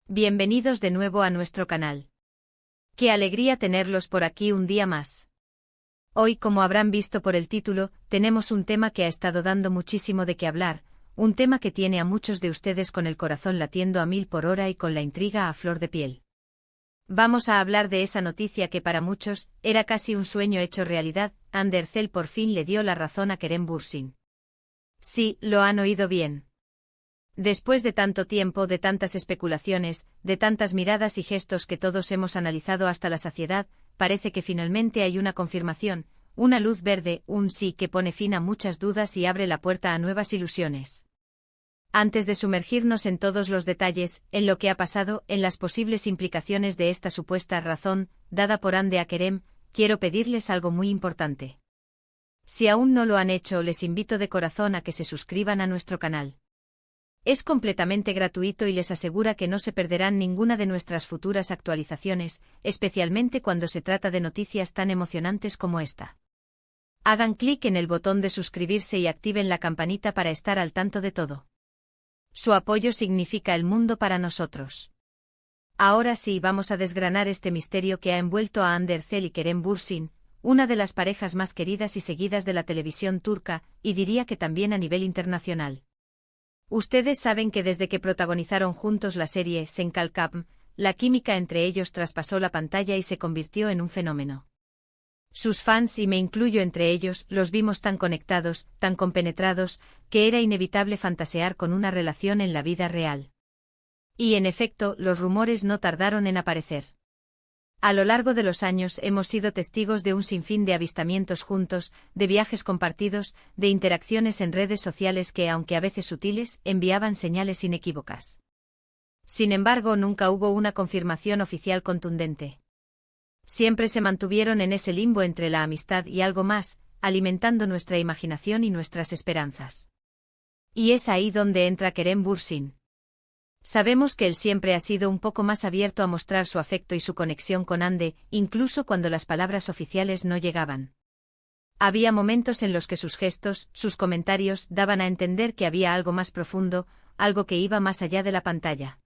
Bienvenidos de nuevo a nuestro canal. Qué alegría tenerlos por aquí un día más. Hoy, como habrán visto por el título, tenemos un tema que ha estado dando muchísimo de qué hablar, un tema que tiene a muchos de ustedes con el corazón latiendo a 1000 por hora y con la intriga a flor de piel. Vamos a hablar de esa noticia que para muchos era casi un sueño hecho realidad. Andy Ercel por fin le dio la razón a Kerem Bürsin. Sí, lo han oído bien. Después de tanto tiempo, de tantas especulaciones, de tantas miradas y gestos que todos hemos analizado hasta la saciedad, parece que finalmente hay una confirmación, una luz verde, un sí que pone fin a muchas dudas y abre la puerta a nuevas ilusiones. Antes de sumergirnos en todos los detalles, en lo que ha pasado, en las posibles implicaciones de esta supuesta razón dada por Andy a Kerem, quiero pedirles algo muy importante. Si aún no lo han hecho, les invito de corazón a que se suscriban a nuestro canal. Es completamente gratuito y les asegura que no se perderán ninguna de nuestras futuras actualizaciones, especialmente cuando se trata de noticias tan emocionantes como esta. Hagan clic en el botón de suscribirse y activen la campanita para estar al tanto de todo. Su apoyo significa el mundo para nosotros. Ahora sí, vamos a desgranar este misterio que ha envuelto a Andy Ercel y Kerem Bürsin, una de las parejas más queridas y seguidas de la televisión turca, y diría que también a nivel internacional. Ustedes saben que desde que protagonizaron juntos la serie Sen Kalkam, la química entre ellos traspasó la pantalla y se convirtió en un fenómeno. Sus fans, y me incluyo entre ellos, los vimos tan conectados, tan compenetrados, que era inevitable fantasear con una relación en la vida real. Y en efecto, los rumores no tardaron en aparecer. A lo largo de los años hemos sido testigos de un sinfín de avistamientos juntos, de viajes compartidos, de interacciones en redes sociales que, aunque a veces sutiles, enviaban señales inequívocas. Sin embargo, nunca hubo una confirmación oficial contundente. Siempre se mantuvieron en ese limbo entre la amistad y algo más, alimentando nuestra imaginación y nuestras esperanzas. Y es ahí donde entra Kerem Bürsin. Sabemos que él siempre ha sido un poco más abierto a mostrar su afecto y su conexión con Andy, incluso cuando las palabras oficiales no llegaban. Había momentos en los que sus gestos, sus comentarios, daban a entender que había algo más profundo, algo que iba más allá de la pantalla.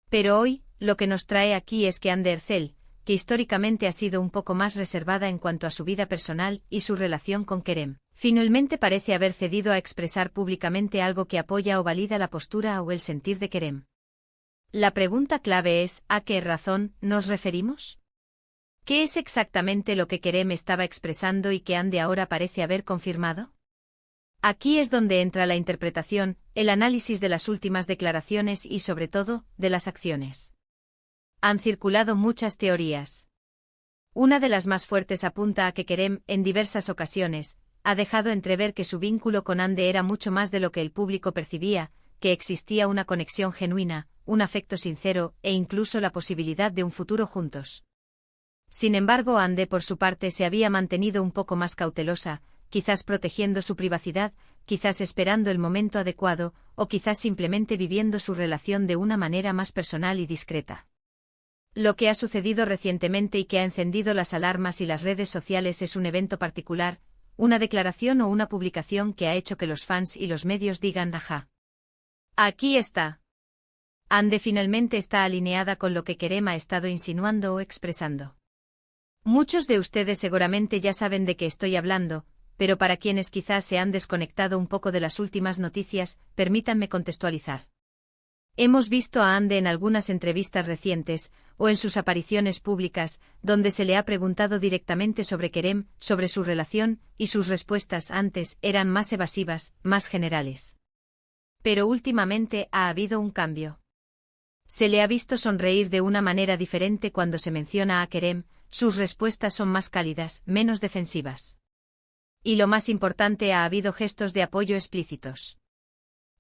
Pero hoy, lo que nos trae aquí es que Andy Ercel, que históricamente ha sido un poco más reservada en cuanto a su vida personal y su relación con Kerem, finalmente parece haber cedido a expresar públicamente algo que apoya o valida la postura o el sentir de Kerem. La pregunta clave es, ¿a qué razón nos referimos? ¿Qué es exactamente lo que Kerem estaba expresando y que Andy ahora parece haber confirmado? Aquí es donde entra la interpretación, el análisis de las últimas declaraciones y, sobre todo, de las acciones. Han circulado muchas teorías. Una de las más fuertes apunta a que Kerem, en diversas ocasiones, ha dejado entrever que su vínculo con Andy era mucho más de lo que el público percibía, que existía una conexión genuina, un afecto sincero e incluso la posibilidad de un futuro juntos. Sin embargo, Andy por su parte se había mantenido un poco más cautelosa, quizás protegiendo su privacidad, quizás esperando el momento adecuado, o quizás simplemente viviendo su relación de una manera más personal y discreta. Lo que ha sucedido recientemente y que ha encendido las alarmas y las redes sociales es un evento particular, una declaración o una publicación que ha hecho que los fans y los medios digan ajá. Aquí está. Andy finalmente está alineada con lo que Kerem ha estado insinuando o expresando. Muchos de ustedes seguramente ya saben de qué estoy hablando, pero para quienes quizás se han desconectado un poco de las últimas noticias, permítanme contextualizar. Hemos visto a Andy en algunas entrevistas recientes, o en sus apariciones públicas, donde se le ha preguntado directamente sobre Kerem, sobre su relación, y sus respuestas antes eran más evasivas, más generales. Pero últimamente ha habido un cambio. Se le ha visto sonreír de una manera diferente cuando se menciona a Kerem, sus respuestas son más cálidas, menos defensivas. Y lo más importante, ha habido gestos de apoyo explícitos.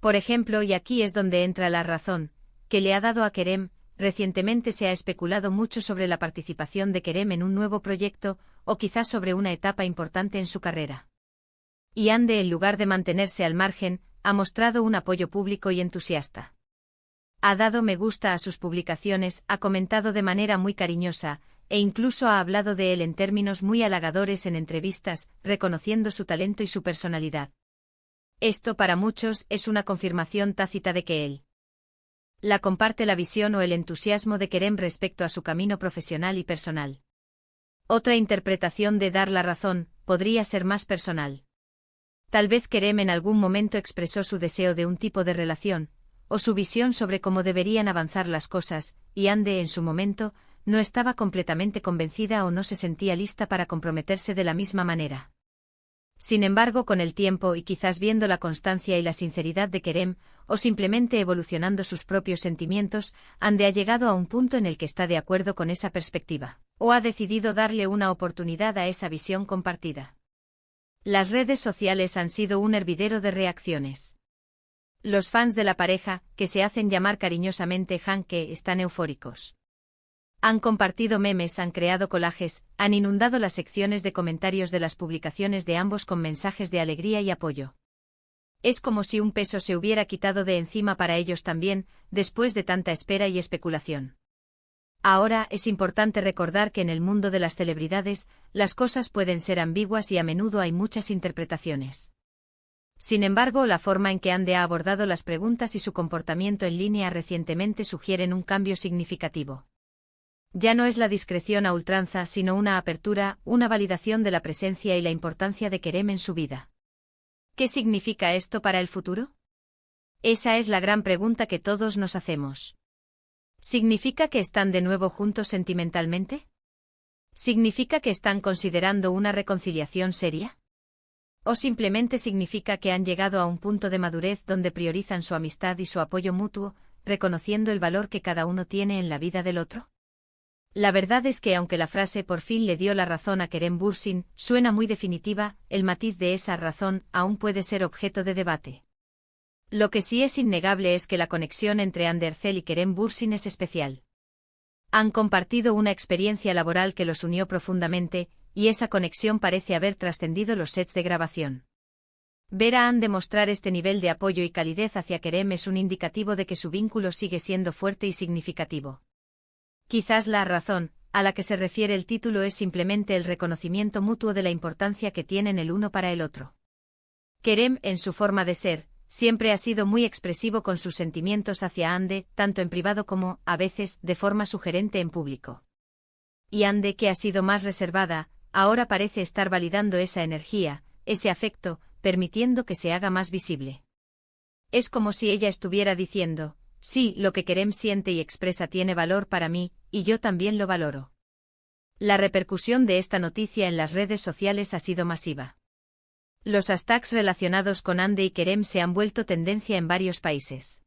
Por ejemplo, y aquí es donde entra la razón, que le ha dado a Kerem, recientemente se ha especulado mucho sobre la participación de Kerem en un nuevo proyecto, o quizás sobre una etapa importante en su carrera. Y Andy, en lugar de mantenerse al margen, ha mostrado un apoyo público y entusiasta. Ha dado me gusta a sus publicaciones, ha comentado de manera muy cariñosa, e incluso ha hablado de él en términos muy halagadores en entrevistas, reconociendo su talento y su personalidad. Esto para muchos es una confirmación tácita de que él La comparte la visión o el entusiasmo de Kerem respecto a su camino profesional y personal. Otra interpretación de dar la razón podría ser más personal. Tal vez Kerem en algún momento expresó su deseo de un tipo de relación, o su visión sobre cómo deberían avanzar las cosas, y Ande en su momento no estaba completamente convencida o no se sentía lista para comprometerse de la misma manera. Sin embargo, con el tiempo y quizás viendo la constancia y la sinceridad de Kerem, o simplemente evolucionando sus propios sentimientos, Ande ha llegado a un punto en el que está de acuerdo con esa perspectiva, o ha decidido darle una oportunidad a esa visión compartida. Las redes sociales han sido un hervidero de reacciones. Los fans de la pareja, que se hacen llamar cariñosamente Hanke, están eufóricos. Han compartido memes, han creado collages, han inundado las secciones de comentarios de las publicaciones de ambos con mensajes de alegría y apoyo. Es como si un peso se hubiera quitado de encima para ellos también, después de tanta espera y especulación. Ahora es importante recordar que en el mundo de las celebridades, las cosas pueden ser ambiguas y a menudo hay muchas interpretaciones. Sin embargo, la forma en que Ande ha abordado las preguntas y su comportamiento en línea recientemente sugieren un cambio significativo. Ya no es la discreción a ultranza, sino una apertura, una validación de la presencia y la importancia de Kerem en su vida. ¿Qué significa esto para el futuro? Esa es la gran pregunta que todos nos hacemos. ¿Significa que están de nuevo juntos sentimentalmente? ¿Significa que están considerando una reconciliación seria? ¿O simplemente significa que han llegado a un punto de madurez donde priorizan su amistad y su apoyo mutuo, reconociendo el valor que cada uno tiene en la vida del otro? La verdad es que aunque la frase "por fin le dio la razón a Kerem Bürsin" suena muy definitiva, el matiz de esa razón aún puede ser objeto de debate. Lo que sí es innegable es que la conexión entre Hande Erçel y Kerem Bürsin es especial. Han compartido una experiencia laboral que los unió profundamente, y esa conexión parece haber trascendido los sets de grabación. Ver a Hande demostrar este nivel de apoyo y calidez hacia Kerem es un indicativo de que su vínculo sigue siendo fuerte y significativo. Quizás la razón a la que se refiere el título es simplemente el reconocimiento mutuo de la importancia que tienen el uno para el otro. Kerem, en su forma de ser, siempre ha sido muy expresivo con sus sentimientos hacia Hande, tanto en privado como, a veces, de forma sugerente en público. Y Hande, que ha sido más reservada, ahora parece estar validando esa energía, ese afecto, permitiendo que se haga más visible. Es como si ella estuviera diciendo: sí, lo que Kerem siente y expresa tiene valor para mí, y yo también lo valoro. La repercusión de esta noticia en las redes sociales ha sido masiva. Los hashtags relacionados con Hande y Kerem se han vuelto tendencia en varios países.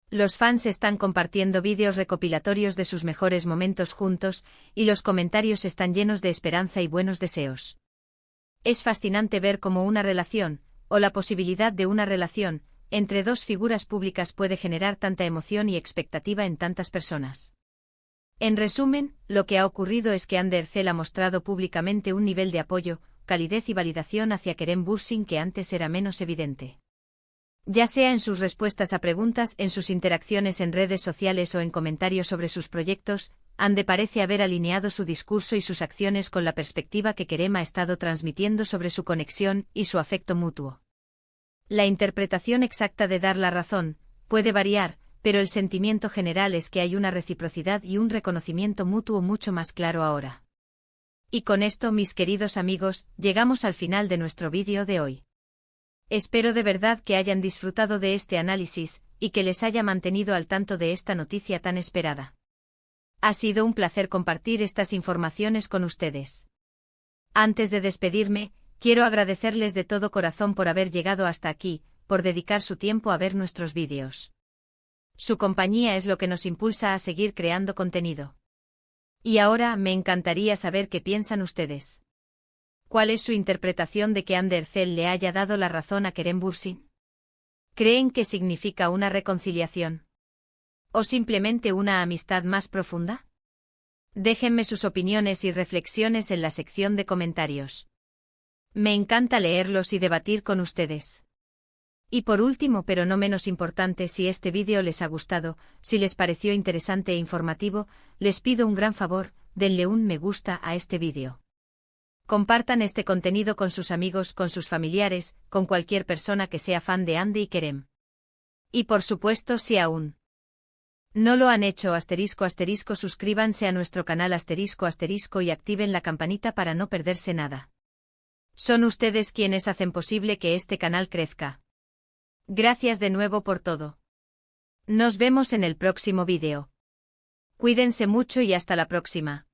Los fans están compartiendo vídeos recopilatorios de sus mejores momentos juntos, y los comentarios están llenos de esperanza y buenos deseos. Es fascinante ver cómo una relación, o la posibilidad de una relación, entre dos figuras públicas puede generar tanta emoción y expectativa en tantas personas. En resumen, lo que ha ocurrido es que Hande Erçel ha mostrado públicamente un nivel de apoyo, calidez y validación hacia Kerem Bürsin que antes era menos evidente. Ya sea en sus respuestas a preguntas, en sus interacciones en redes sociales o en comentarios sobre sus proyectos, Hande parece haber alineado su discurso y sus acciones con la perspectiva que Kerem ha estado transmitiendo sobre su conexión y su afecto mutuo. La interpretación exacta de dar la razón puede variar, pero el sentimiento general es que hay una reciprocidad y un reconocimiento mutuo mucho más claro ahora. Y con esto, mis queridos amigos, llegamos al final de nuestro vídeo de hoy. Espero de verdad que hayan disfrutado de este análisis, y que les haya mantenido al tanto de esta noticia tan esperada. Ha sido un placer compartir estas informaciones con ustedes. Antes de despedirme, quiero agradecerles de todo corazón por haber llegado hasta aquí, por dedicar su tiempo a ver nuestros vídeos. Su compañía es lo que nos impulsa a seguir creando contenido. Y ahora me encantaría saber qué piensan ustedes. ¿Cuál es su interpretación de que Hande Erçel le haya dado la razón a Kerem Bürsin? ¿Creen que significa una reconciliación? ¿O simplemente una amistad más profunda? Déjenme sus opiniones y reflexiones en la sección de comentarios. Me encanta leerlos y debatir con ustedes. Y por último, pero no menos importante, si este vídeo les ha gustado, si les pareció interesante e informativo, les pido un gran favor: denle un me gusta a este vídeo. Compartan este contenido con sus amigos, con sus familiares, con cualquier persona que sea fan de Hande y Kerem. Y por supuesto, si aún No lo han hecho suscríbanse a nuestro canal y activen la campanita para no perderse nada. Son ustedes quienes hacen posible que este canal crezca. Gracias de nuevo por todo. Nos vemos en el próximo vídeo. Cuídense mucho y hasta la próxima.